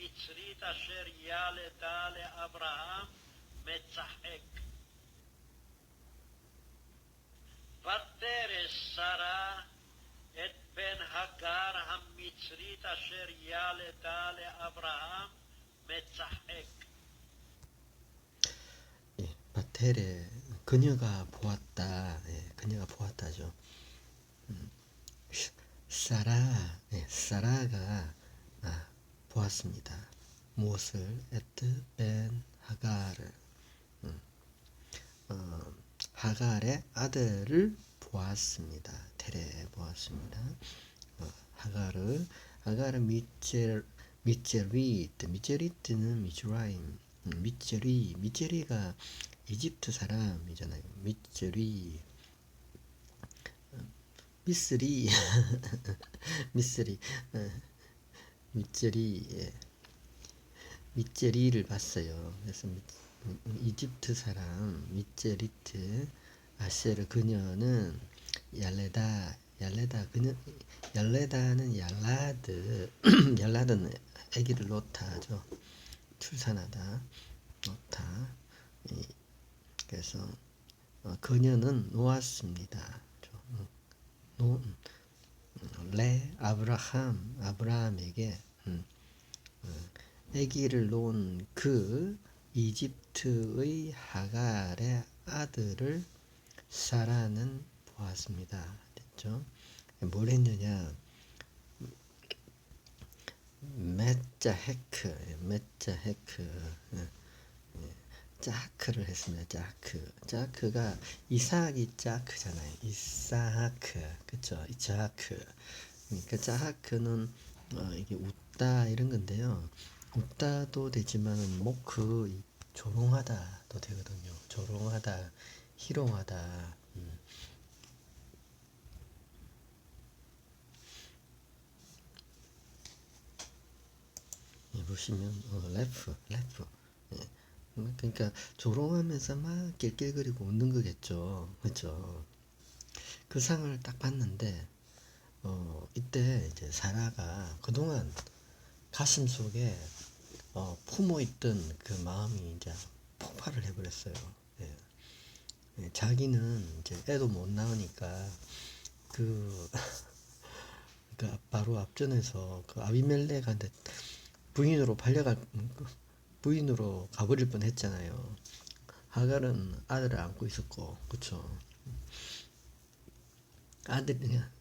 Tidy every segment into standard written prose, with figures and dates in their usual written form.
המצרית אשר ילדה לאברהם מצחק. ותרש שרה את בן הגר המצרית אשר ילדה לאברהם מצחק. 바텔에 그녀가 보았다. 그녀가 보았다죠. 사라가 보았습니다. 무엇을? 에트 벤 하가를, 하갈의 아들을 보았습니다. 테레 보았습니다. 하갈은 미제리트는 미즈라임, 미제리가 이집트 사람이잖아요. 미스리 미제리를 봤어요. 그래서 이집트 사람 미제리트 아세르 그녀는 얄레다는 얄라드는 아기를 놓다죠. 출산하다 놓다. 그래서 그녀는 놓았습니다. 아브라함에게 아기를 놓은 그 이집트의 하갈의 아들을 사라는 보았습니다. 됐죠? 뭘 했느냐? 짜크를 했습니다. 짜크가 이삭이 짜크잖아요. 이사크, 그쵸? 이자크. 그러니까 짜크는 이게 웃다 이런 건데요. 웃다도 되지만은 조롱하다도 되거든요. 조롱하다, 희롱하다. 보시면 래프. 그러니까 조롱하면서 막 낄낄거리고 웃는 거겠죠. 그렇죠? 그 상을 딱 봤는데 이때 이제 사라가 그동안 가슴 속에 품어있던 그 마음이 이제 폭발을 해버렸어요. 자기는 이제 애도 못 낳으니까 그 바로 앞전에서 그 아비멜렉한테 부인으로 가버릴 뻔 했잖아요. 하갈은 아들을 안고 있었고, 그쵸.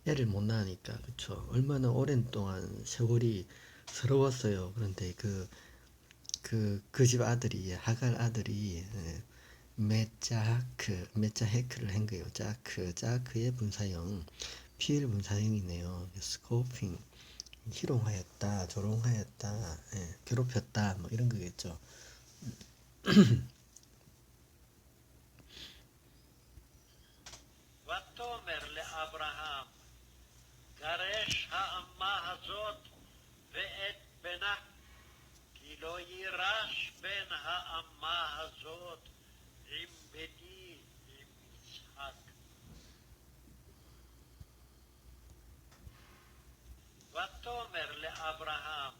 애를 못 낳으니까, 그쵸. 얼마나 오랜 동안 세월이 서러웠어요. 그런데 그 집 아들이, 하갈 아들이, 메짜헤크를 한 거예요. 짜크의 분사형, 피엘 분사형이네요. 스코핑, 희롱하였다, 조롱하였다, 괴롭혔다, 뭐 이런 거겠죠. ותאמר לאברהם גרש האמה הזאת ואת בנה כי לא יירש בן האמה הזאת עם בני עם יצחק. ותאמר לאברהם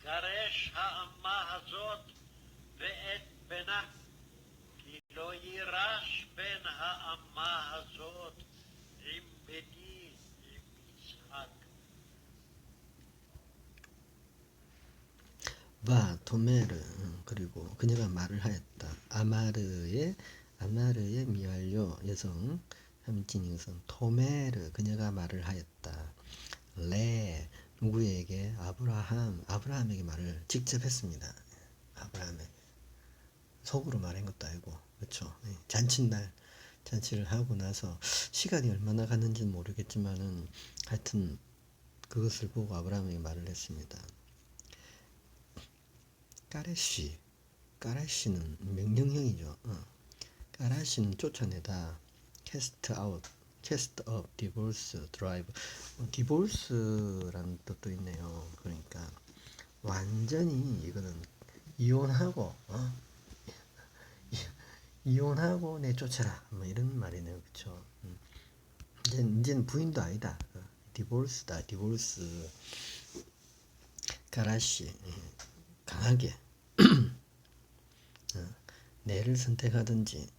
גרש האמה הזאת ואת בנה כי לא יירש בן האמה הזאת עם בני עם יצחק. 토메르, 그리고 그녀가 말을 하였다. 아마르의 미완료 여성 3인칭 여성 토메르, 그녀가 말을 하였다. 누구에게? 아브라함에게 말을 직접 했습니다. 아브라함에 속으로 말한 것도 아니고, 그렇죠. 잔치를 하고 나서 시간이 얼마나 갔는지는 모르겠지만은 하여튼 그것을 보고 아브라함에게 말을 했습니다. 까레시는 명령형이죠. 까라시는 쫓아내다, cast up, divorce, drive. divorce라는 뜻도 있네요. 그러니까 완전히 이거는 이혼하고 내쫓아라, 뭐 이런 말이네요. 그쵸? 이제는 부인도 아니다. 디보르스다. 디보르스. 가라시 강하게 내를 선택하든지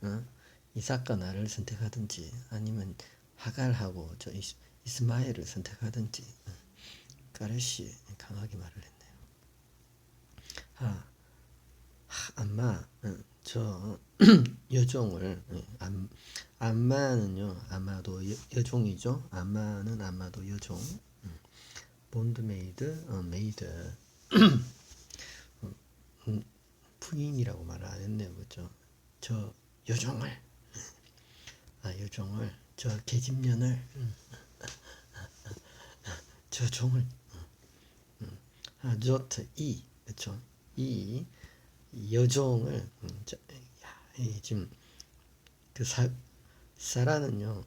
이삭과 나를 선택하든지 아니면 하갈하고 저 이스마엘을 선택하든지 가레시 강하게 말을 했네요. 암마 저 여종을 암마는요 아마도 여종이죠. 암마는 아마도 여종. 본드메이드 메이드 부인이라고 말을 안 했네요. 그죠? 저 여종을 여종을 저 계집년을 저 종을 조트 이 그쵸? 이 여종을 지금 그 사라는요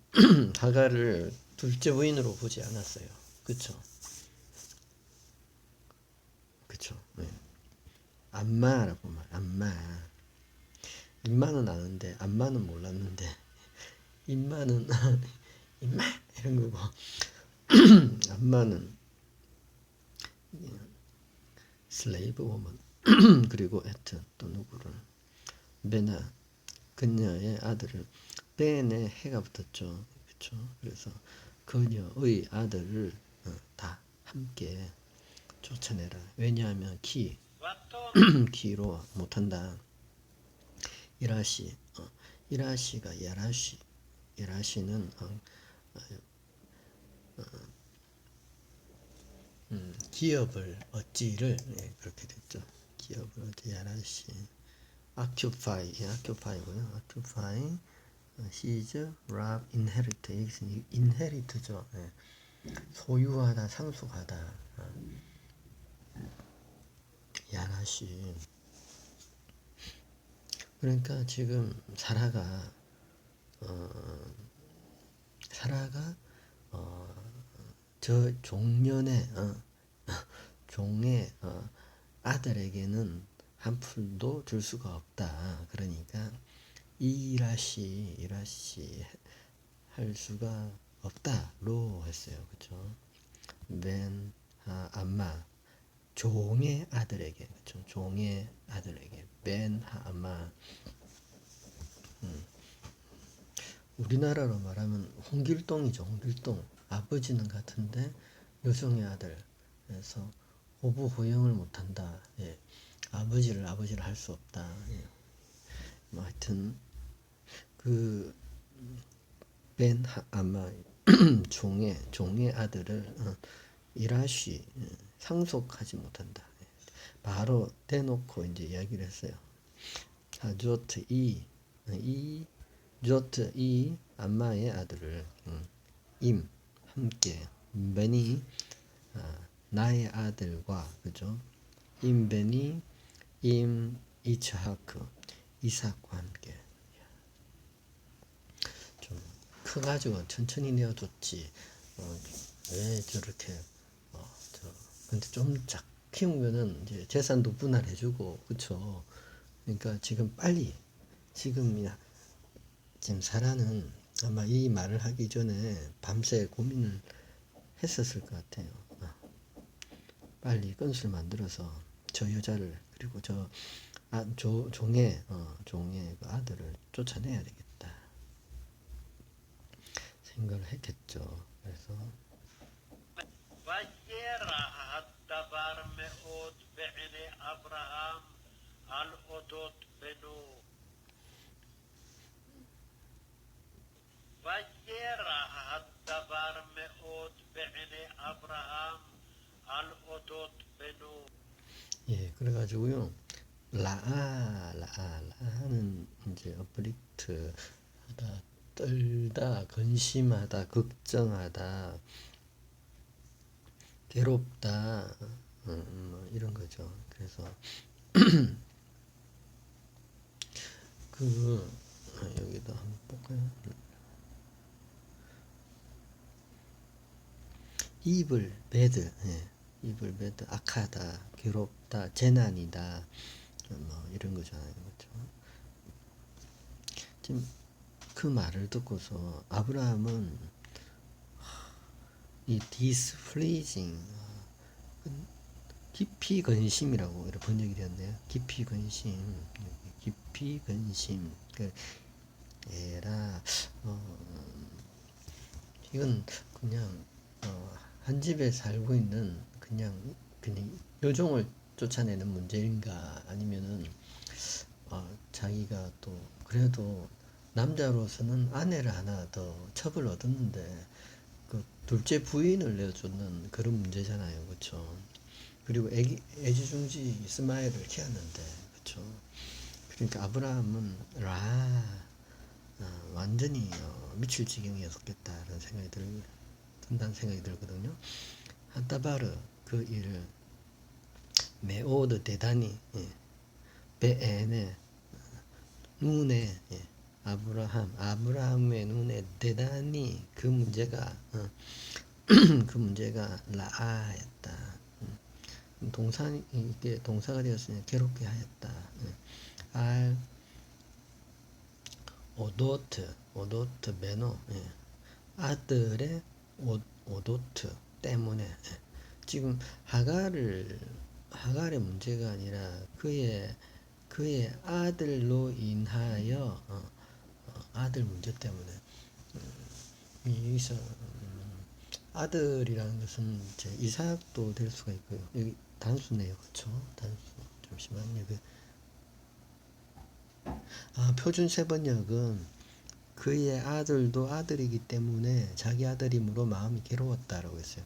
하갈을 둘째 부인으로 보지 않았어요. 그쵸? 그쵸? 네. 암마라고 말. 암마. 임마는 아는데 암마는 몰랐는데 임마는 임마 이런 거고 암마는 슬레이브 woman 그리고 하여튼 또 누구를 베나 그녀의 아들을 벤에 해가 붙었죠. 그렇죠. 그래서 그녀의 아들을 다 함께 쫓아내라. 왜냐하면 ותאמר 키로 못한다. 이라시가 야라시는 기업을 얻지를 그렇게 됐죠. 기업을 얻지 야라시 occupy고요. occupy seize rob inherit inherit죠. 소유하다 상속하다 야라시. 그러니까 지금 사라가 저 종년의 종의 아들에게는 한 풀도 줄 수가 없다. 그러니까 이라시 할 수가 없다로 했어요. 그렇죠? 벤 암마 종의 아들에게 그렇죠? 종의 아들에게 벤 아마 우리나라로 말하면 홍길동이죠. 홍길동 아버지는 같은데 여종의 아들 그래서 호부호영을 못한다. 아버지를 할 수 없다. 뭐 하여튼 그 벤 아마 종의 아들을 이라시 상속하지 못한다. 바로 대놓고 이제 이야기를 했어요. 조트 조트 암마의 아들을 함께 벤이 나의 아들과 그죠? 벤이 이츠하크 이삭과 함께 좀 커가지고 천천히 내어줬지. 왜 저렇게 근데 좀 키우면은 이제 재산도 분할해주고 그쵸. 그러니까 지금 빨리 지금 사라는 아마 이 말을 하기 전에 밤새 고민을 했었을 것 같아요. 빨리 건술 만들어서 저 여자를 그리고 종의 그 아들을 쫓아내야 되겠다 생각을 했겠죠. 그래서 וירע הדבר מאוד בעיני אברהם על אודות בנו. וירע הדבר מאוד בעיני אברהם על אודות בנו. 그래가지고요. 라하는 이제 어플리트 하다, 떨다, 근심하다, 걱정하다, 괴롭다, 뭐 이런 거죠. 그래서 여기도 한번 볼까요? 이블 배드, 이블 배드, 악하다, 괴롭다, 재난이다, 뭐 이런 거잖아요, 그렇죠? 지금 그 말을 듣고서 아브라함은 이 displeasing 깊이 근심이라고 이렇게 번역이 되었네요. 깊이 근심, 깊이 근심. 그 에라 이건 그냥 한 집에 살고 있는 그냥 요종을 쫓아내는 문제인가 아니면은 자기가 또 그래도 남자로서는 아내를 하나 더 첩을 얻었는데 그 둘째 부인을 내어주는 그런 문제잖아요, 그렇죠? 그리고 애지중지 이스마엘을 키웠는데, 그렇죠? 그러니까 아브라함은 완전히 미칠 지경이었겠다라는 생각이 든다는 생각이 들거든요. 한따바르 그 일을 메오드 대단히 베에네 눈에 아브라함의 눈에 대단히 그 문제가 그 문제가 라아였다. 이게 동사가 되었으니 괴롭게 하였다. 알 오도트 베노 아들의 오도트 때문에 지금 하갈의 문제가 아니라 그의 아들로 인하여 아들 문제 때문에 여기서 아들이라는 것은 이삭도 될 수가 있고요. 여기 단수네요, 그렇죠? 단수. 잠시만요. 표준 세번역은 그의 아들도 아들이기 때문에 자기 아들이므로 마음이 괴로웠다라고 했어요.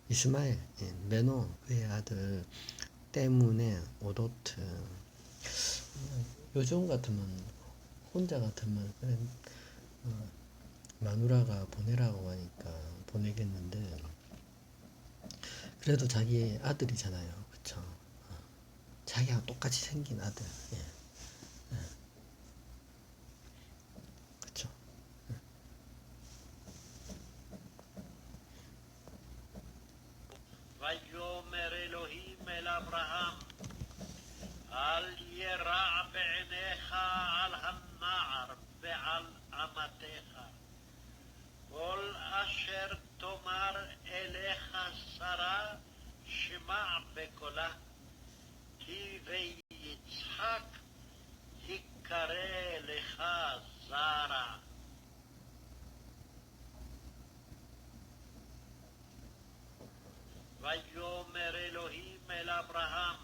이스마엘, 메노 그의 아들 때문에 오도트. 요즘 같으면 혼자 같으면 그래, 마누라가 보내라고 하니까 보내겠는데 그래도 자기 아들이잖아요, 그쵸? 자기랑 똑같이 생긴 아들, 그쵸? ויאמר אלוהים אל אברהם, אל ירע בעיניך על הנער ועל אמתך. כל אשר תאמר אליך שרה, שמע בקולה, כי ויצחק יקרא לך זרע. ויאמר אלוהים אל אברהם,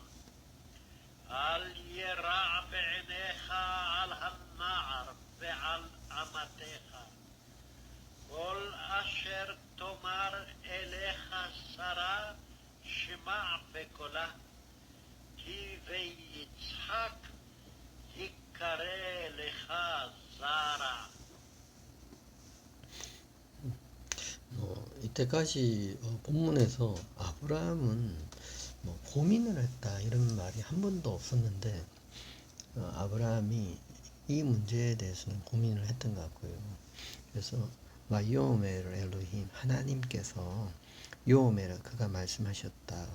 אל ירע בעיניך על הנער ועל אמתך. כל אשר תאמר אליך שרה, שמע בקולה, כי ויצחק יקרא לך זרע. 이때까지 본문에서 아브라함은 고민을 했다 이런 말이 한 번도 없었는데 아브라함이 이 문제에 대해서는 고민을 했던 것 같고요. 그래서 와요메르 엘로힘 하나님께서 요메르 그가 말씀하셨다.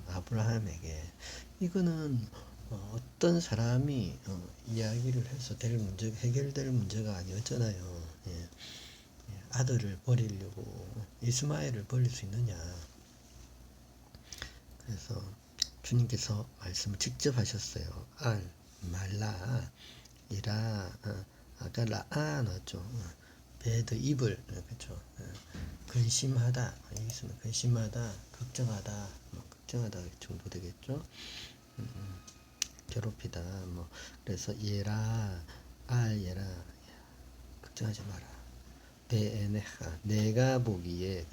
아브라함에게 이거는 어떤 사람이 이야기를 해서 될 문제 해결될 문제가 아니었잖아요. 아들을 버리려고 이스마엘을 버릴 수 있느냐. 그래서 주님께서 말씀을 직접 하셨어요. 말라 이라 아까 라아 나왔죠. 배드 입을 그렇죠. 근심하다 여기서는 근심하다 걱정하다 걱정하다 정도 되겠죠. 괴롭히다 그래서 얘라 얘라 걱정하지 마라. 베에네하 내가 보기에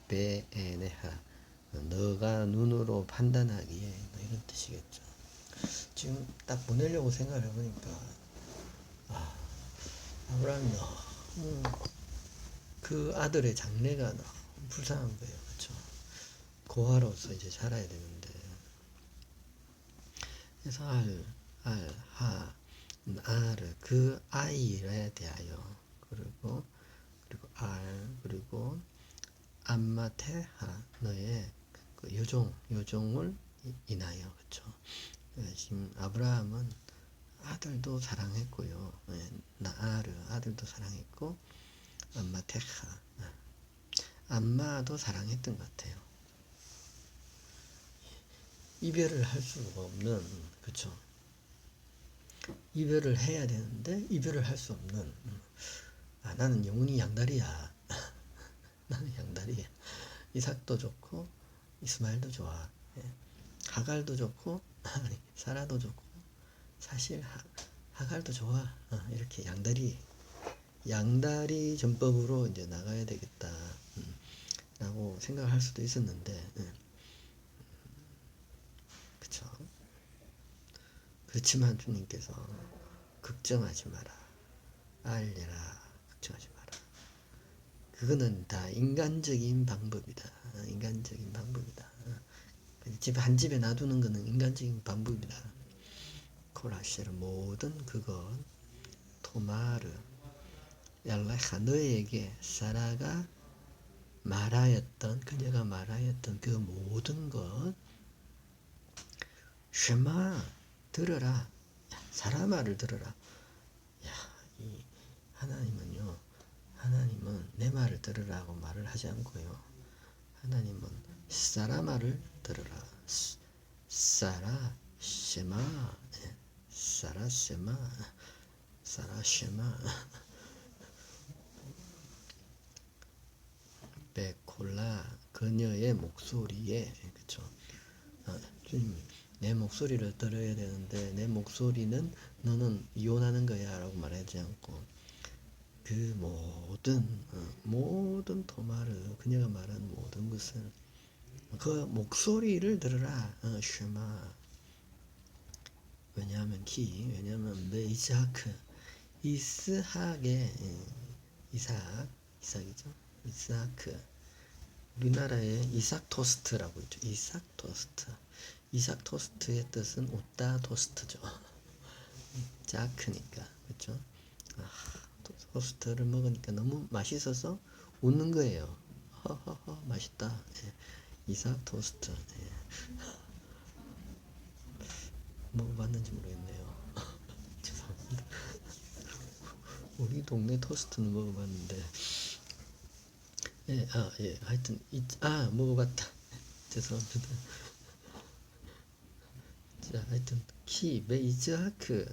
베에네하 너가 눈으로 판단하기에 이런 뜻이겠죠. 지금 딱 보내려고 생각을 해보니까 아브라함이 너무 그 아들의 장래가 너무 불쌍한 거예요. 그렇죠? 고아로서 이제 살아야 되는데 그래서 그 아이에 대하여 그리고 그리고 암마테하 너의 그 요종을 인하여 그렇죠. 지금 아브라함은 아들도 사랑했고요. 나아르 아들도 사랑했고 암마테하 암마도 사랑했던 것 같아요. 이별을 할 수가 없는, 그쵸? 이별을 해야 되는데 이별을 할 수 없는, 나는 영혼이 양다리야. 나는 양다리야. 이삭도 좋고 이스마엘도 좋아. 예. 하갈도 좋고 아니 사라도 좋고 사실 하갈도 좋아. 이렇게 양다리 전법으로 이제 나가야 되겠다. 라고 생각할 수도 있었는데, 그쵸. 그렇지만 주님께서 걱정하지 마라. 알려라. 걱정하지 마라. 그거는 다 인간적인 방법이다. 인간적인 방법이다. 한 집에 놔두는 거는 인간적인 방법이다. 코라시르 모든 그것 토마르 얄라하 너에게 사라가 말하였던 그녀가 말하였던 그 모든 것 쉐마 들어라. 사라 말을 들어라. 야, 이 하나님은 내 말을 들으라고 말을 하지 않고요. 하나님은 사라 말을 들으라. 사라 쉐마, 사라 쉐마, 사라 쉐마. 베콜라 그녀의 목소리에, 그쵸? 주님, 내 목소리를 들어야 되는데 내 목소리는 너는 이혼하는 거야라고 말하지 않고 그 모든 토마르 그녀가 말한 모든 것을 그 목소리를 들으라. 쉐마. 왜냐하면 이스하크의 이삭이죠. 이삭 우리나라에 이삭 토스트라고 있죠. 이삭 토스트의 뜻은 웃다 토스트죠. 자크니까, 그렇죠? 토스트를 먹으니까 너무 맛있어서 웃는 거예요. 허허허 맛있다. 예. 이삭 토스트. 예. 먹어봤는지 모르겠네요. 죄송합니다. 우리 동네 토스트는 먹어봤는데, 하여튼 먹어봤다. 죄송합니다. 자, 하여튼 베이즈하크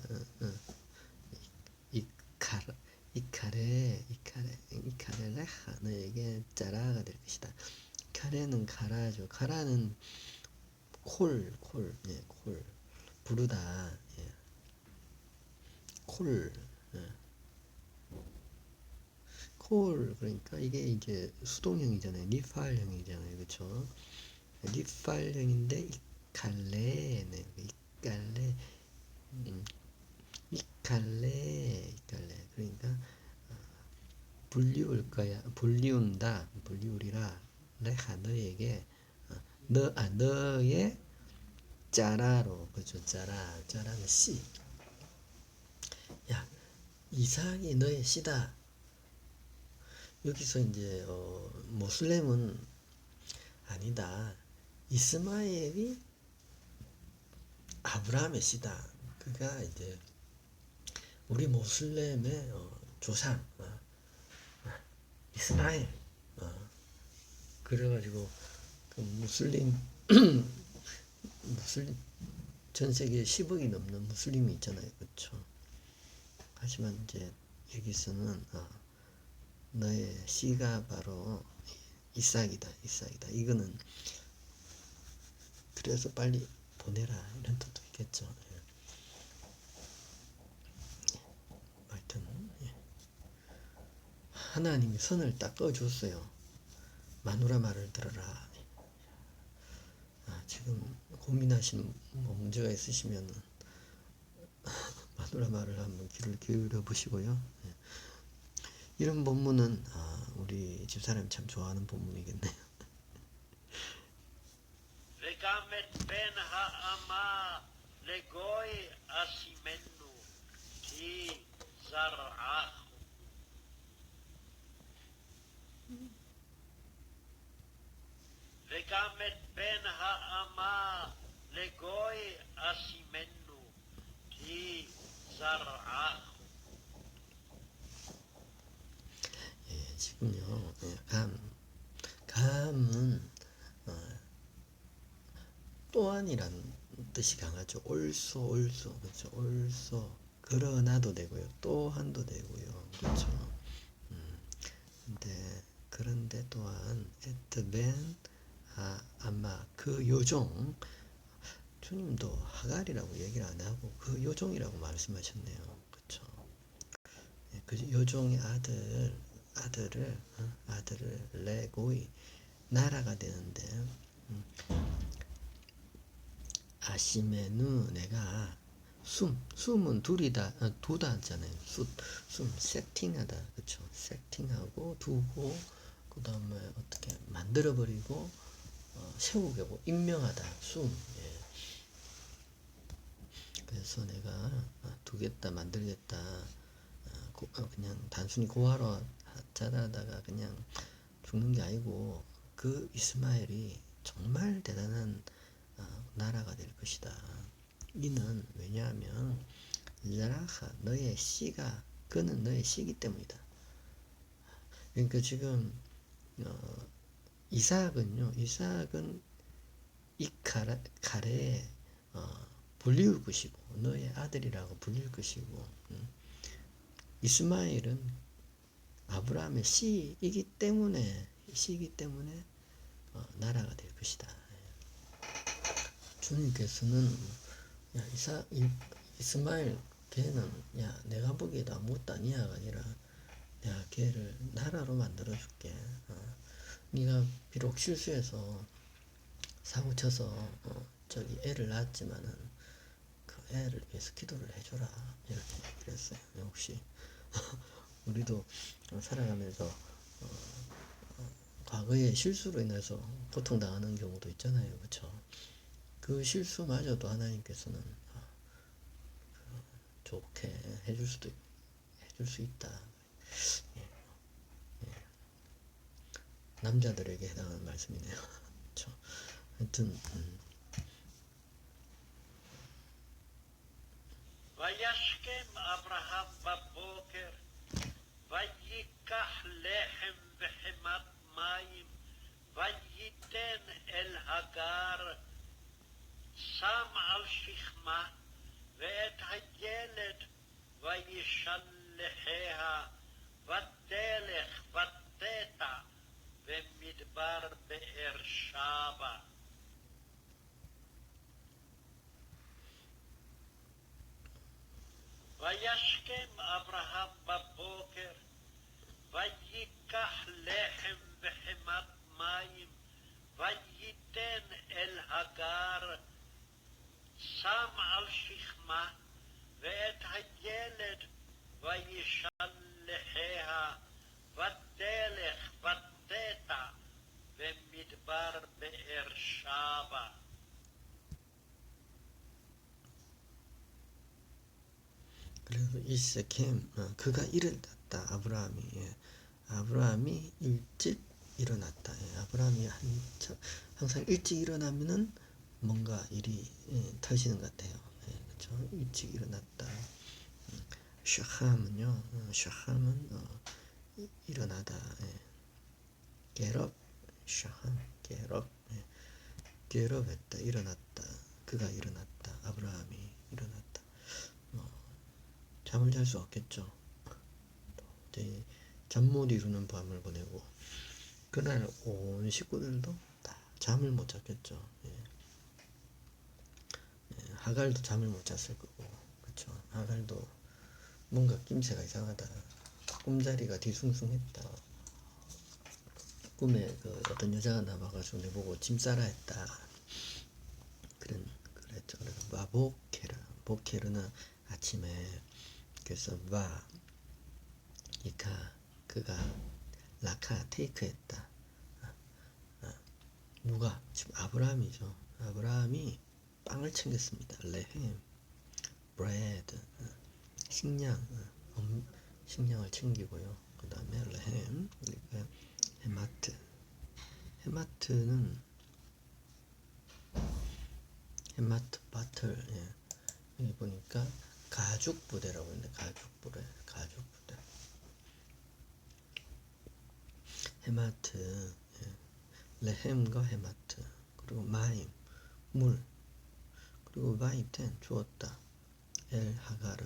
이카레레하 너에게 짜라가 될 것이다. 카레는 가라죠. 가라는 콜 부르다. 예. 콜 그러니까 이게 이제 수동형이잖아요. 리팔형이잖아요. 그렇죠? 리팔형인데 이칼레네. 이칼레 그러니까 불리운다 레하 너에게 너의 짜라로, 그렇죠? 짜라는 씨. 야, 이삭이 너의 씨다. 여기서 이제 모슬렘은 아니다. 이스마엘이 아브라함의 씨다. 그가 이제 우리 모슬렘의 조상 이스마엘. 그래가지고 그 무슬림 전 세계에 10억이 넘는 무슬림이 있잖아요, 그렇죠? 하지만 이제 여기서는 너의 씨가 바로 이삭이다. 이거는 그래서 빨리 보내라 이런 뜻도 있겠죠. 예. 하여튼 하나님이 선을 딱 꺼줬어요. 마누라 말을 들어라. 지금 고민하시는 문제가 있으시면 마누라 말을 한번 귀를 기울여 보시고요. 예. 이런 본문은 우리 집사람이 참 좋아하는 본문이겠네요. וגם את בן האמה לגוי אשימנו כי זרעך. וגם את בן האמה לגוי אשימנו כי זרעך. 예, 지금요. 감은 또한 또한이란 뜻이 강하죠. also 그렇죠. also 그러나도 되고요. 또한도 되고요. 그렇죠. 그런데 또한 at ben 아마 그 요종 주님도 하갈이라고 얘기를 안 하고 그 요종이라고 말씀하셨네요. 그렇죠. 그 요종의 아들을 레고이 나라가 되는데 아시메누 내가 숨은 둘이다 두다 하잖아요. 숨 세팅하다 그렇죠. 세팅하고 두고 그 다음에 어떻게 만들어 버리고 세우고 임명하다 예. 그래서 내가 두겠다 만들겠다 그냥 단순히 고아로 자라다가 그냥 죽는 게 아니고 그 이스마엘이 정말 대단한 나라가 될 것이다. 이는 왜냐하면 라하 너의 씨가 그는 너의 씨이기 때문이다. 그러니까 지금 이삭은 이 가래에 불릴 것이고 너의 아들이라고 불릴 것이고 이스마엘은 아브라함의 씨이기 때문에 나라가 될 것이다. 주님께서는 야 이스마엘 걔는 야 내가 보기에도 아무것도 아니야가 아니라 내가 걔를 나라로 만들어 줄게. 네가 비록 실수해서 사고 쳐서 저기 애를 낳았지만은 그 애를 위해서 기도를 해줘라 이렇게 그랬어요. 혹시 우리도 살아가면서 과거의 실수로 인해서 고통당하는 경우도 있잖아요. 그렇죠? 그 실수마저도 하나님께서는 좋게 해줄 수 있다. 예, 예. 남자들에게 해당하는 말씀이네요. 그렇죠? 하여튼 וישכם אברהם בבוקר, ויקח לחם וחמת מים, וייתן אל הגר, שם על שכמה, ואת הילד וישלחיה, ותלך ותטע במדבר באר שבע. וישכם אברהם בבוקר, ויקח לחם וחמת מים, וייתן אל הגר, שם על שכמה, ואת הילד וישלחיה, ותלך ותטע במדבר באר שבע. 그래서 이세켐 그가 일어났다. 아브라함이 일찍 일어났다. 아브라함이 항상 일찍 일어나면은 뭔가 일이 터지는 것 같아요. 그렇죠? 일찍 일어났다. 샤함은 일어나다. 게럽 샤함 게럽했다. 일어났다. 그가 일어났다. 아브라함이 일어났다. 잠을 잘 수 없겠죠. 잠 못 이루는 밤을 보내고 그날 온 식구들도 다 잠을 못 잤겠죠. 하갈도 잠을 못 잤을 거고, 그렇죠. 하갈도 뭔가 낌새가 이상하다. 꿈자리가 뒤숭숭했다. 꿈에 그 어떤 여자가 나와가지고 내보고 짐 싸라 했다. 그랬죠. 그래서 보케르는 아침에 그래서 그가 라카 테이크했다. 누가 지금 아브라함이죠. 아브라함이 빵을 챙겼습니다. 레헴, 브레드, 식량을 챙기고요. 그 다음에 레헴, 그러니까 헤마트 바틀. 여기 보니까 가죽 부대라고 했는데 가죽 부대. 헤마트, 레헴과 헤마트, 그리고 마임, 물, 그리고 바이텐 주었다. 엘 하가르.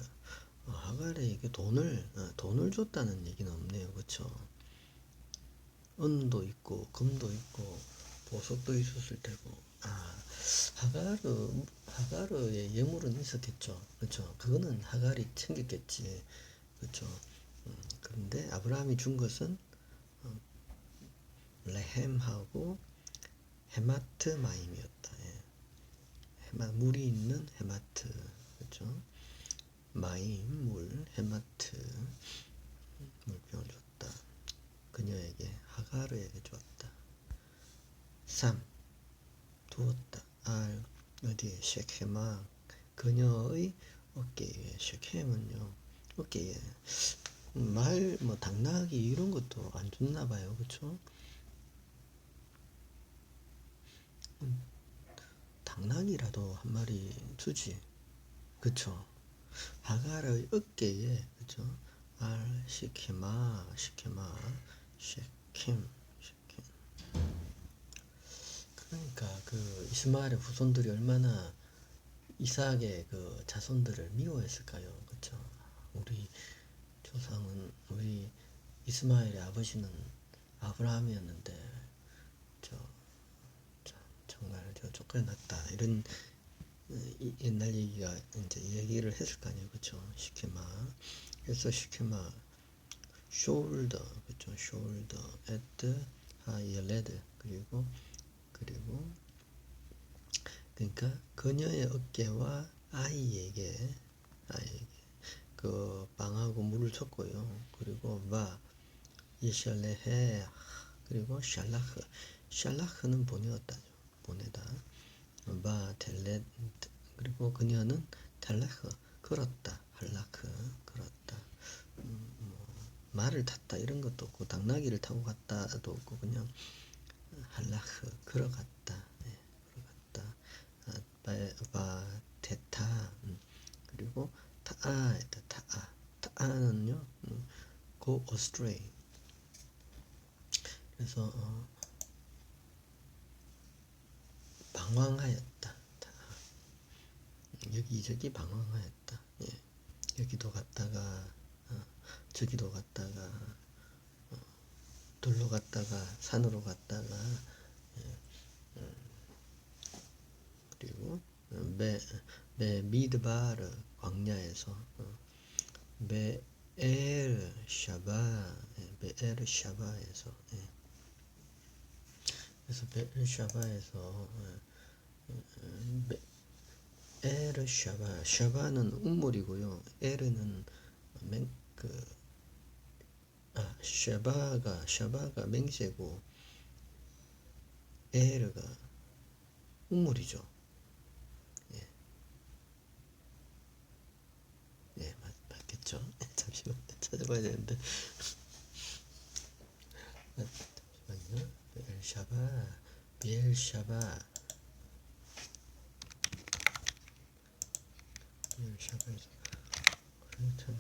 하가르에게 돈을 줬다는 얘기는 없네요. 그쵸? 은도 있고 금도 있고 보석도 있었을 테고. 하가르의 예물은 있었겠죠. 그쵸? 그거는 하갈이 챙겼겠지. 그쵸? 그런데 아브라함이 준 것은 레헴하고 헤마트 마임이었다. 물이 있는 헤마트. 그쵸? 마임, 물, 헤마트, 물병을 줬다. 그녀에게, 하가르에게 주었다. 3. 두었다. 어디에? 셰케마. 그녀의 어깨에. 셰케면요. 어깨에. 당나귀 이런 것도 안 줬나봐요. 그쵸? 당나귀라도 한 마리 주지. 그쵸? 하갈의 어깨에, 그쵸? 시케마, 셰킴. 그러니까 그 이스마엘의 후손들이 얼마나 이삭의 그 자손들을 미워했을까요? 그쵸? 우리 조상은, 우리 이스마엘의 아버지는 아브라함이었는데, 저, 정말 쫓겨났다. 이런 옛날 얘기가 이제 얘기를 했을 거 아니에요. 그쵸? 시케마. 그래서 시케마, shoulder, 그쵸? shoulder, at, yeled. 그리고, 그러니까 그녀의 어깨와 아이에게 그 빵하고 물을 줬고요. 그리고 예샬레헤. 그리고 샬라흐는 보내다. 텔렛. 그리고 그녀는 텔레흐, 걸었다. 할라크, 걸었다. 말을 탔다 이런 것도 없고 당나귀를 타고 갔다도 없고 그냥 할라흐, 걸어갔다. 테타. 그리고 타아는요, go astray. 그래서 방황하였다. 여기저기 방황하였다. 여기도 갔다가 저기도 갔다가 들로 갔다가 산으로 갔다가 그리고 미드바르 광야에서 베엘 샤바에서 그래서 베엘 샤바에서 샤바는 우물이고요. 에르는 샤바가 맹세고 에르가 우물이죠. 맞겠죠? 잠시만 찾아봐야 되는데. 잠시만요. 비엘샤바에서 참.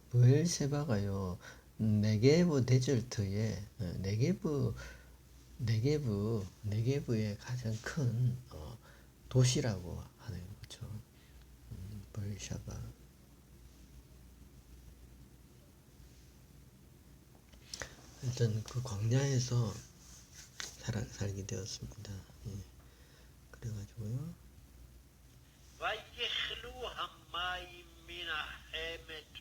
브엘세바가요, 네게브 데절트의 네게브의 가장 큰 도시라고 하네요. 그렇죠? 브엘샤바. 일단 그 광야에서 살게 되었습니다. 그래가지고요. ויכלו המים מן החמת,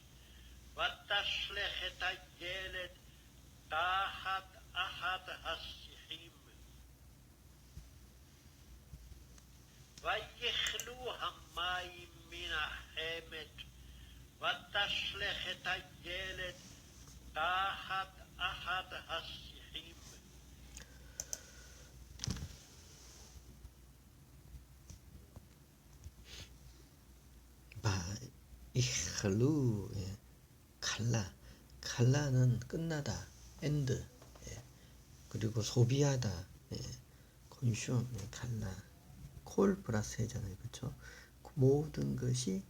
ותשלך את הילד תחת אחת השיחים. ויכלו המים מן החמת, ותשלך את הילד תחת אחת השיחים. 이클루. 칼라는 끝나다, 엔드. 그리고 소비하다, consume. 칼라, 콜 플러스 해잖아요. 그쵸? 모든 것이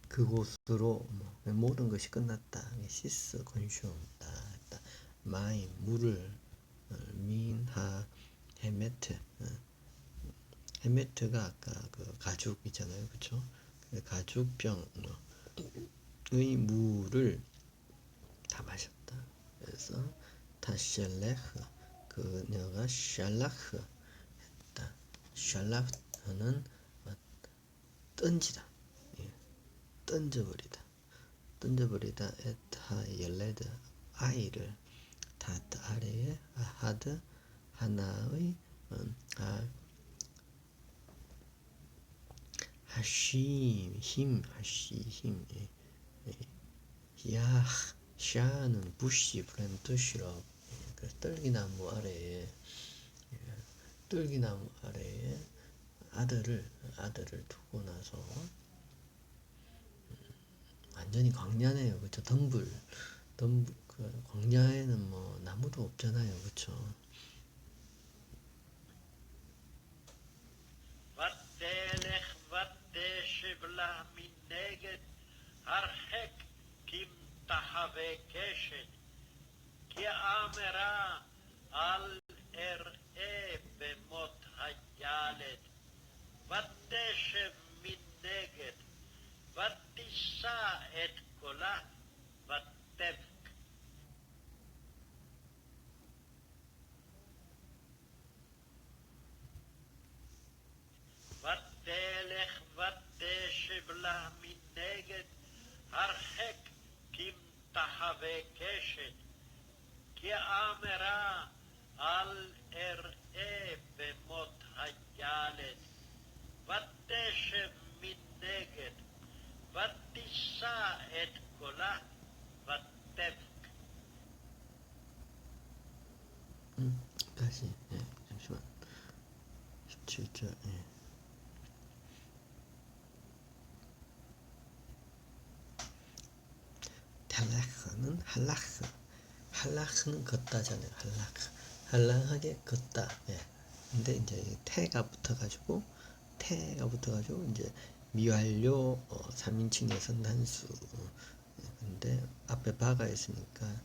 그곳으로, 모든 것이 끝났다. 시스, consume. 다 했다. 마이 물을 민하 헤메트 헤메트가 아까 그 가죽이잖아요, 그쵸? 가죽병의 물을 다 마셨다. 그래서 타셸레흐 그녀가 샬라흐 했다. 샬라흐는 던지다, 예, 던져버리다, 던져버리다. 에타 옐레드 아이를 다트 아래에 아하드 하나의 하심 힘 예, 야 샤는 부시 브렘 뜻이라 그 떨기나무 아래에 떨기나무 아래에 아들을 두고 나서 완전히 광야네요, 그쵸? 덤불 그 광야에는 뭐 나무도 없잖아요, 그쵸? ותלך ותשב לה מנגד הרחק כמתחווה קשת, כי אמרה אל אראה במות הילד. ותשב מנגד ותישא את קולה ותבק. ותלך ותשב לה מנגד הרחק כמתחווה קשת, כי אמרה אל אראה במות הילד. ותשב מנגד ותישא את קולה ותבק. 다시 잠시만 17절 텔레흐는 할라흐는 걷다잖아요. 할라하게 걷다. 근데 이제 태가 붙어가지고 이제 미완료 3인칭 예선 단수. 근데 앞에 바가 있으니까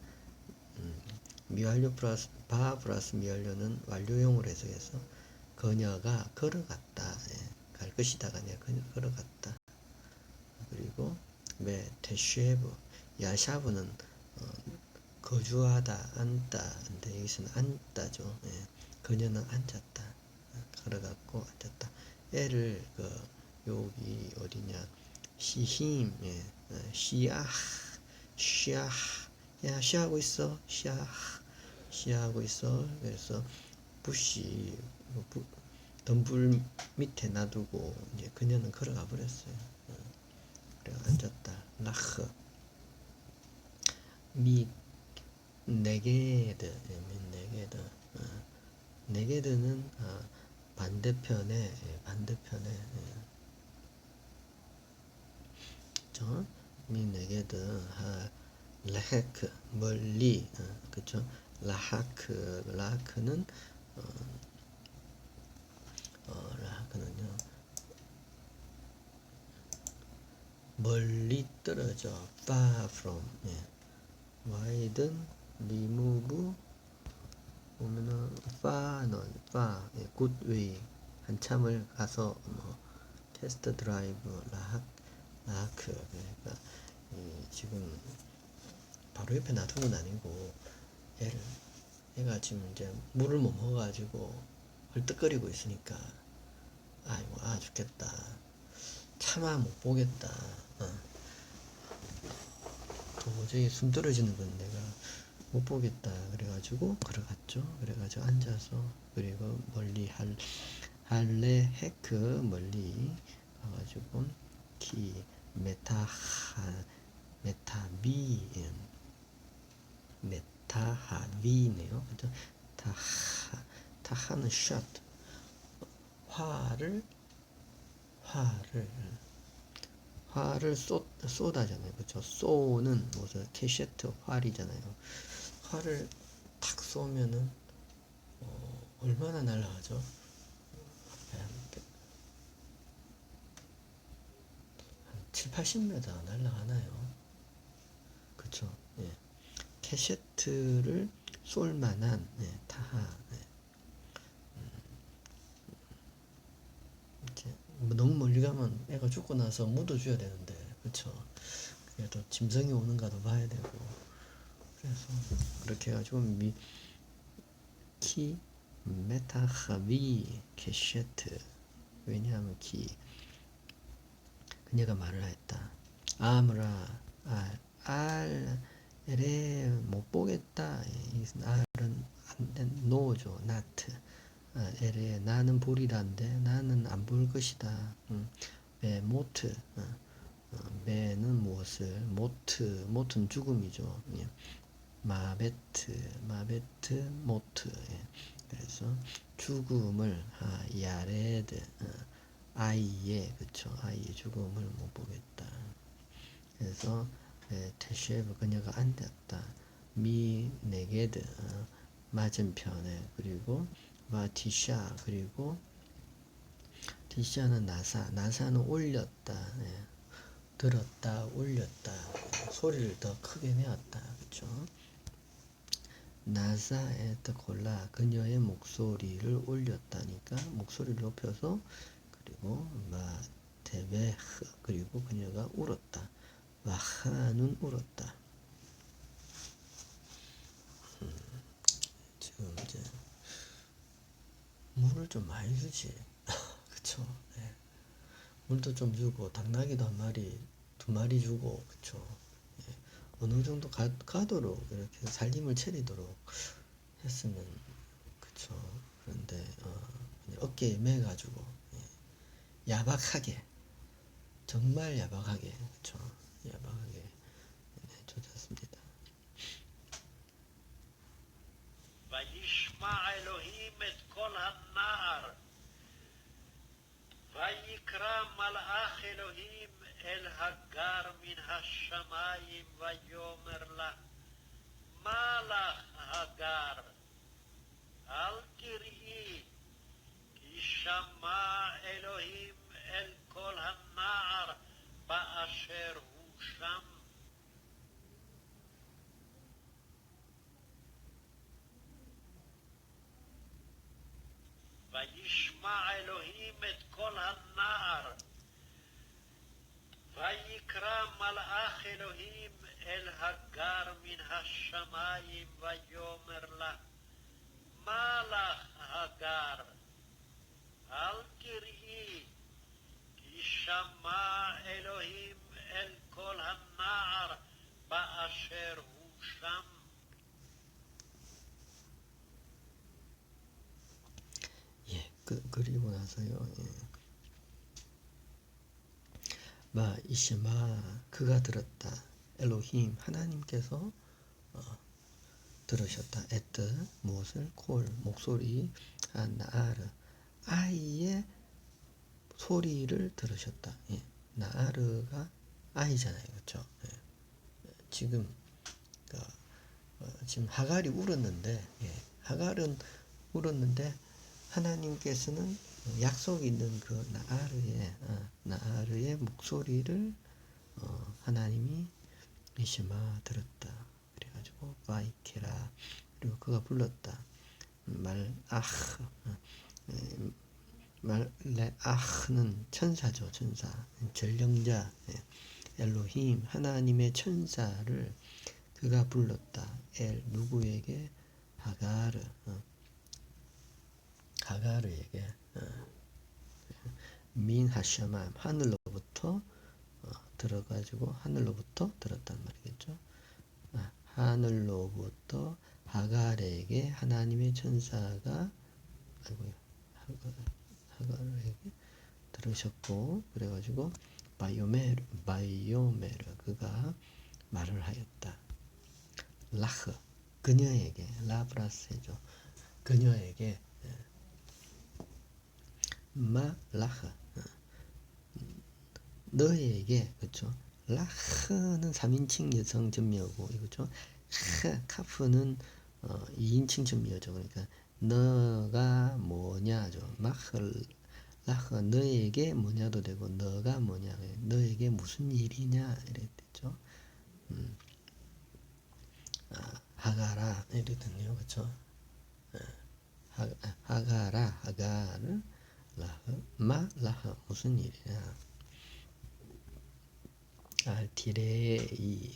미완료 플러스 바 플러스 미완료는 완료형으로 해석해서 그녀가 걸어갔다. 갈 것이다가 아니라 걸어갔다. 그리고 테쉐브 야샤브는 거주하다, 앉다. 근데 여기서는 앉다죠. 그녀는 앉았다. 걸어갔고 앉았다. 애를 여기 어디냐? 시힘, 시아, 야 시하고 있어, 시하고 있어. 그래서 부시 덤불 밑에 놔두고 이제 그녀는 걸어가 버렸어요. 그래 앉았다. 라흐 미 네게드 네게드는 반대편에 미 네게드 라하크 멀리 그쵸? 라하크는 라하크는요 멀리 떨어져 far from widen remove 보면은 far good way 한참을 가서 테스트 드라이브 라하크 그러니까 지금 바로 옆에 놔둔 건 아니고 얘가 지금 이제 물을 못 먹어가지고 헐떡거리고 있으니까 아이고 죽겠다 차마 못 보겠다 도저히 숨 떨어지는 건 내가 못 보겠다 그래가지고 걸어갔죠. 그래가지고 앉아서 그리고 멀리 할레 헤크 멀리 가가지고 키 메타하비네요. 그죠? 타하는 샷 화를 쏟아잖아요. 그쵸? 쏘는 무슨 캐셔트 활이잖아요. 활을 탁 쏘면은 얼마나 날아가죠? 한 7, 80m 날아가나요? 그쵸? 캐셔트를 쏠만한 타하. 이렇게 뭐 너무 멀리 가면 애가 죽고 나서 묻어줘야 되는데, 그쵸? 그래도 짐승이 오는가도 봐야 되고, 그래서 그렇게 해가지고 키 메타하비 케셰트. 왜냐하면 그녀가 말을 했다. 아무라 알에 못 보겠다. 이 알은 노죠. not. 에레 나는 보리란데 나는 안 볼 것이다. 모트. 매는 무엇을 모트는 죽음이죠. 예. 마베트 모트. 예. 그래서 죽음을 야레드 아이의 그쵸 아이의 죽음을 못 보겠다. 그래서 테쉐브 그녀가 앉았다. 미 네게드 맞은편에. 그리고 마티샤. 그리고 티샤는 나사는 올렸다. 들었다 올렸다. 소리를 더 크게 내었다. 그쵸? 나사에트 콜라 그녀의 목소리를 올렸다니까 목소리를 높여서. 그리고 마테베흐 그리고 그녀가 울었다. 와하는 울었다. 지금 이제 물을 좀 많이 주지. 그쵸? 네. 물도 좀 주고 당나귀도 한 마리 두 마리 주고. 그쵸? 예. 어느 정도 가도록 이렇게 살림을 차리도록 했으면. 그쵸? 그런데 어깨에 매가지고 야박하게 정말 야박하게. 그쵸? 야박하게 조졌습니다. וישמע אלוהים את קול הנער, ויקרא מלאך אלוהים אל הגר מן השמיים, ויאמר לה, מה לך הגר? אל תראי, כי שמע אלוהים אל קול הנער באשר הוא שם. וישמע אלוהים את קול הנער, ויקרא מלאך אלוהים אל הגר מן השמיים, ויאמר לה, מה לך הגר? אל תראי, כי שמע אלוהים אל קול הנער באשר הוא שם. 그리고 나서요. 이시마 그가 들었다. 엘로힘 하나님께서 들으셨다. 에트 무엇을 콜 목소리 나아르 아이의 소리를 들으셨다. 나아르가 아이잖아요. 그렇죠? 지금 지금 하갈이 울었는데 하갈은 울었는데 하나님께서는 약속 있는 그 나아르의 목소리를 하나님이 이시마 들었다. 그래가지고 바이케라. 그리고 그가 불렀다. 말레아흐는 천사죠. 천사. 전령자. 엘로힘 하나님의 천사를 그가 불렀다. 누구에게? 하가르에게. 민 하샤맘 하늘로부터 들어가지고 하늘로부터 들었단 말이겠죠. 하늘로부터 하갈에게 하나님의 천사가 하갈에게 들으셨고. 그래가지고 바이오메르 그가 말을 하였다. 라흐 그녀에게 라브라세죠. 그녀에게 라흐 너에게. 그렇죠? 라흐는 3인칭 여성 전미어고 이거죠. 카프는 2인칭 전미어죠. 그러니까 너가 뭐냐죠. 라흐 너에게 뭐냐도 되고 너가 뭐냐 너에게 무슨 일이냐 이랬죠. 하가라 이렇게 됐네요. 그쵸? 하가라 하가는 라흐 마 라흐 무슨 일이냐? 알티레 이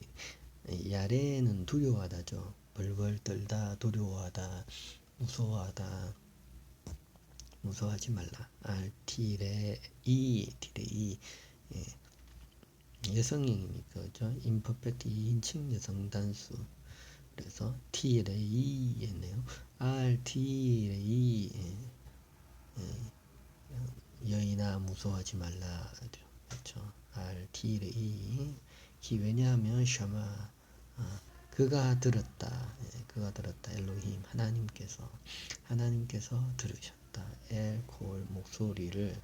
야레는 두려워하다죠. 벌벌 떨다 두려워하다 무서워하다 무서워하지 말라. 알티레 이 티레 이 여성이니까 그죠? 임퍼펙트 2인칭 여성 단수. 그래서 티레 이였네요. 알티레 이 여인아 무서워하지 말라. 그렇죠? 알티레 이 왜냐하면 샤마 그가 들었다. 그가 들었다. 엘로힘 하나님께서 들으셨다. 엘콜 목소리를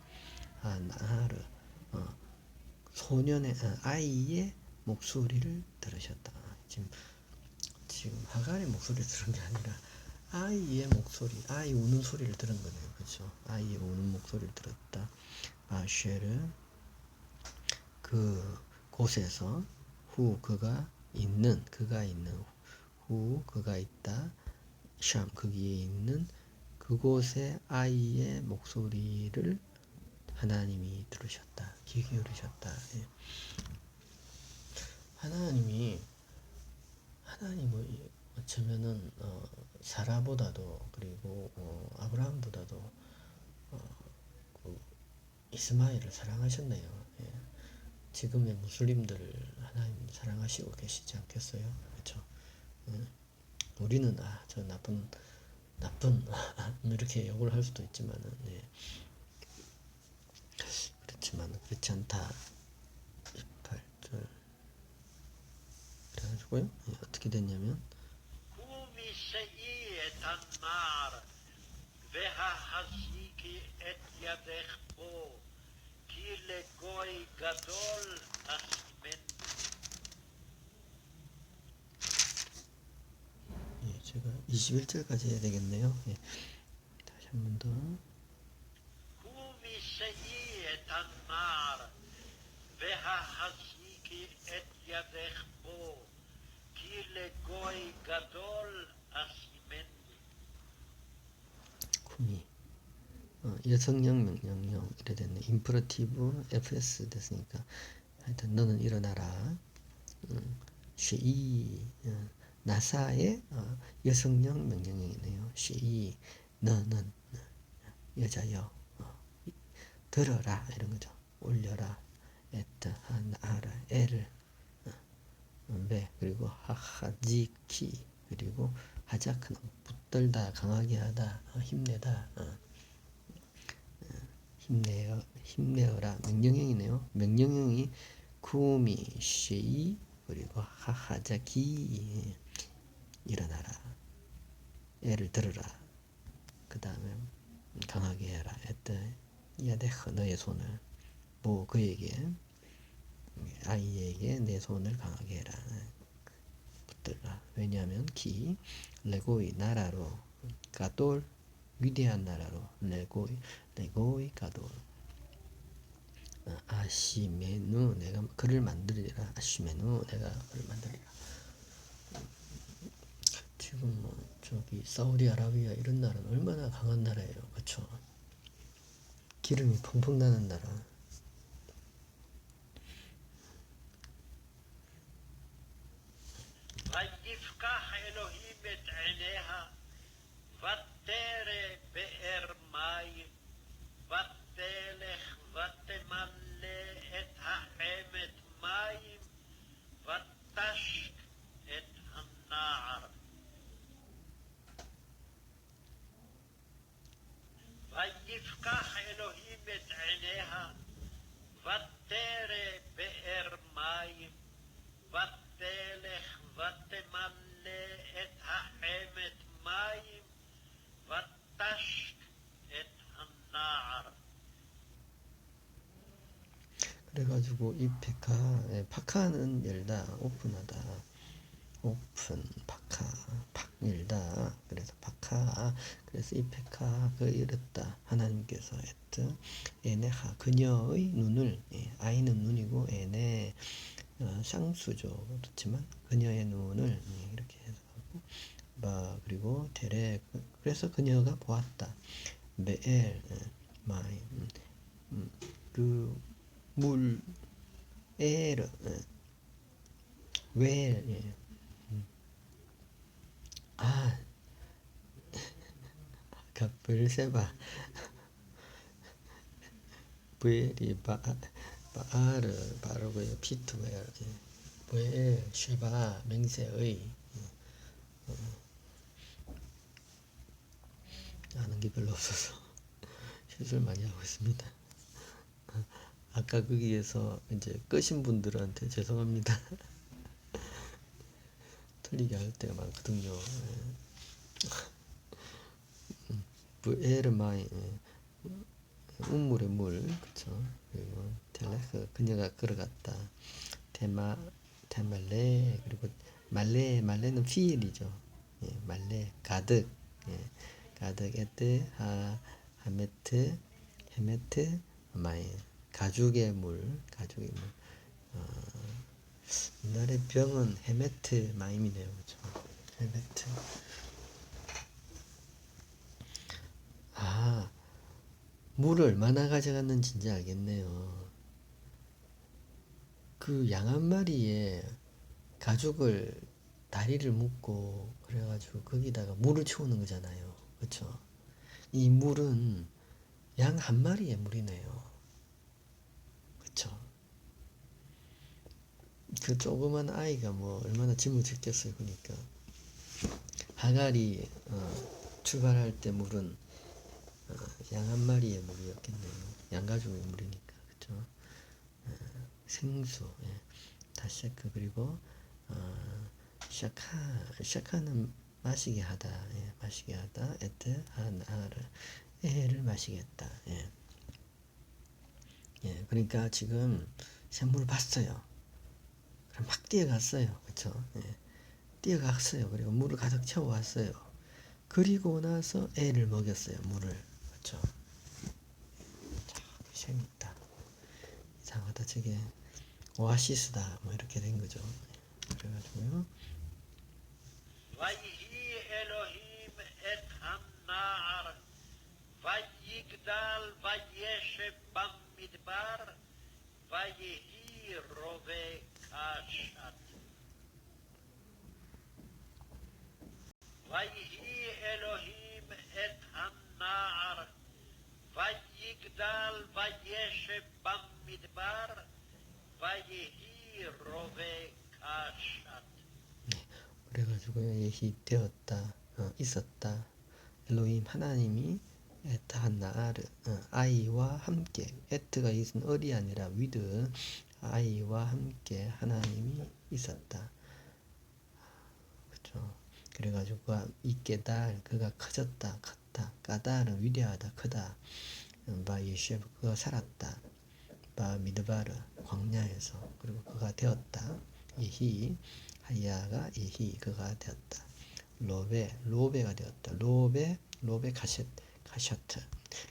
나하르 소년의 아이의 목소리를 들으셨다. 지금 하갈의 목소리를 들은 게 아니라 아이의 목소리, 아이 우는 소리를 들은 거네요. 그렇죠? 아이의 우는 목소리를 들었다. 아쉐르 그 곳에서 후 그가 있는 후 그가 있다. 샴 거기에 있는 그곳의 아이의 목소리를 하나님이 들으셨다. 귀 기울이셨다. 예. 하나님을 어쩌면은 사라보다도 그리고 아브라함보다도 그 이스마엘을 사랑하셨네요. 예. 지금의 무슬림들을 하나님 사랑하시고 계시지 않겠어요? 그렇죠? 예. 우리는 저 나쁜 이렇게 욕을 할 수도 있지만은 예. 그렇지만 그렇지 않다. 18절 그래가지고요. 예, 어떻게 됐냐면 קומי שאי את הנער והחזיקי את ידך בו כי לגוי גדול אשימנו. 예, 제가 21절까지 해야 되겠네요. 예. 다시 한 번 더. קומי שאי את הנער והחזיקי את ידך בו כי לגוי גדול אשימנו. 쿠미 여성형 명령형 이래 됐네. 임퍼러티브 FS 됐으니까 하여튼 너는 일어나라. 쉐이 나사의 여성형 명령형이네요. 쉐이 너는 여자여 들어라 이런 거죠. 올려라 에트 하나라 애를 그리고 하하지키 그리고 하자크는 붙들다 강하게 하다 힘내다 힘내어라 명령형이네요. 명령형이 쿠미 쉐이 그리고 하하자키 일어나라 애를 들어라 그 다음에 강하게 해라 에트 야데흐 너의 손을 뭐 그에게 아이에게 내 손을 강하게 해라 붙들라. 왜냐하면 기 레고이 나라로 가돌 위대한 나라로 레고이 가돌 아시메누 내가 그를 만들리라. 아시메누 내가 그를 만들리라. 지금 뭐 저기 사우디아라비아 이런 나라는 얼마나 강한 나라예요. 그렇죠? 기름이 펑펑 나는 나라. ויפקח אלוהים את עיניה ותרא באר מים ותלך ותמלא את החמת מים ותשק את הנער. ויפקח אלוהים את עיניה ותרא באר מים ותלך ותמלא את החמת מים ותשק את הנער. 그래가지고 이 파카는 열다 오픈하다 오픈 파카 팍 열다 그래서 파카 그래서 이 페카 그 열었다 하나님께서 했던 에네하 그녀의 눈을 아이는 눈이고 에네 쌍수죠. 그렇지만 그녀의 눈을 이렇게 해서 바 그리고 테레 그래서 그녀가 보았다. 베엘 마이 그물 에르 웰 예. 아 베르세바 브엘이 바알 바로고요 피트웰 브엘 쉐바 맹세의 아는 게 별로 없어서 실수를 많이 하고 있습니다. 아까 거기에서 이제 끄신 분들한테 죄송합니다. 틀리게 할 때가 많거든요. 브에르마이 운물의 물 그쵸. 그리고 텔레크 그녀가 걸어갔다. 테말레 그리고 말레는 피일이죠. 예, 말레 가득 가득 에트 하메트 헤메트 마이 가죽의 물 옛날에 병은 헤메트 마임이네요. 그쵸. 헤메트 물을 얼마나 가져갔는지 이제 알겠네요. 그 양 한 마리에 가죽을 다리를 묶고 그래가지고 거기다가 물을 채우는 거잖아요. 그쵸? 이 물은 양 한 마리의 물이네요. 그쵸? 그 조그만 아이가 뭐 얼마나 짐을 졌겠어요. 그러니까 하갈이 출발할 때 물은 양 한 마리의 물이었겠네요. 양가죽의 물이니까 그쵸? 생수 다시크 그리고 샤카는 마시게 하다 마시게 하다 에트 하나를 애를 마시겠다 그러니까 지금 샘물을 봤어요. 그럼 막 뛰어갔어요. 그쵸? 뛰어갔어요. 그리고 물을 가득 채워왔어요. 그리고 나서 애를 먹였어요. 물을. 그쵸? 자, 재밌다. 이상하다. 저게 오아시스다. 뭐 이렇게 된 거죠. 그래가지고요. ויהי אלוהים את הנער, ויגדל וישב במדבר, ויהי רובה קשת. ויהי אלוהים את הנער, ויגדל וישב במדבר, ויהי רובה קשת. 그래가지고요. 예히 되었다. 있었다. 엘로힘 하나님이 에트 한나아르 아이와 함께 에트가 이것은 을이 아니라 위드 아이와 함께 하나님이 있었다. 그렇죠. 그래가지고 그가 있게달 그가 커졌다 컸다 까달은 위대하다 크다 바 예셰브 그가 살았다 바 미드바르 광야에서 그리고 그가 되었다 예히 하야가 예히 그가 되었다 로베가 되었다 로베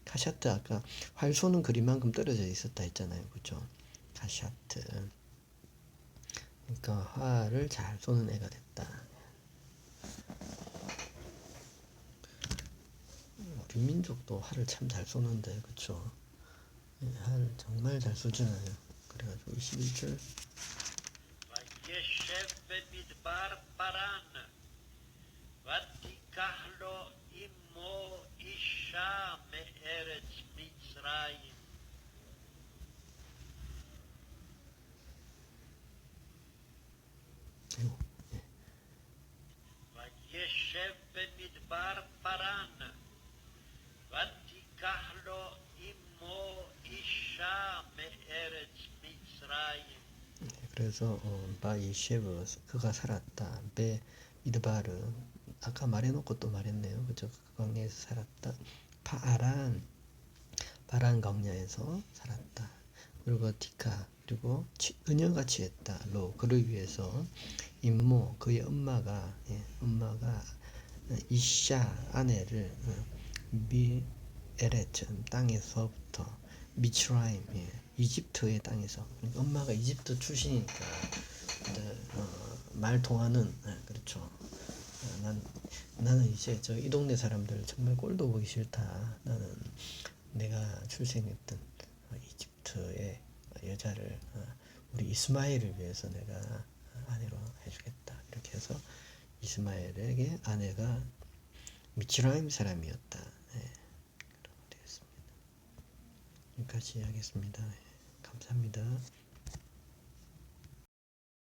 카샤트 아까 활 쏘는 그림만큼 떨어져 있었다 했잖아요. 그죠? 카샤트 그러니까 활을 잘 쏘는 애가 됐다. 우리 민족도 활을 참 잘 쏘는데 그쵸? 활 정말 잘 쏘잖아요. 그래가지고 21절 וישב במדבר פרן, ותיקח לו אמו אישה מארץ מצרים. וישב במדבר פרן, ותיקח לו אמו אישה מארץ מצרים. 그래서 바이셰브 그가 살았다. 베 미드바르 아까 말해놓고 또 말했네요. 그죠? 그 광야에서 살았다. 바란 광야에서 살았다. 그리고 티카 그리고 그녀가 취했다. 로 그를 위해서 임모 그의 엄마가 이샤 아내를 미 에레츠 땅에서부터 미츠라임 이집트의 땅에서 그러니까 엄마가 이집트 출신이니까 말 통하는 그렇죠. 난 나는 이제 저 이 동네 사람들 정말 꼴도 보기 싫다. 나는 내가 출생했던 이집트의 여자를 우리 이스마엘을 위해서 내가 아내로 해주겠다. 이렇게 해서 이스마엘에게 아내가 미츠라임 사람이었다. 네, 그렇게 되겠습니다. 여기까지 하겠습니다. 네, 감사합니다.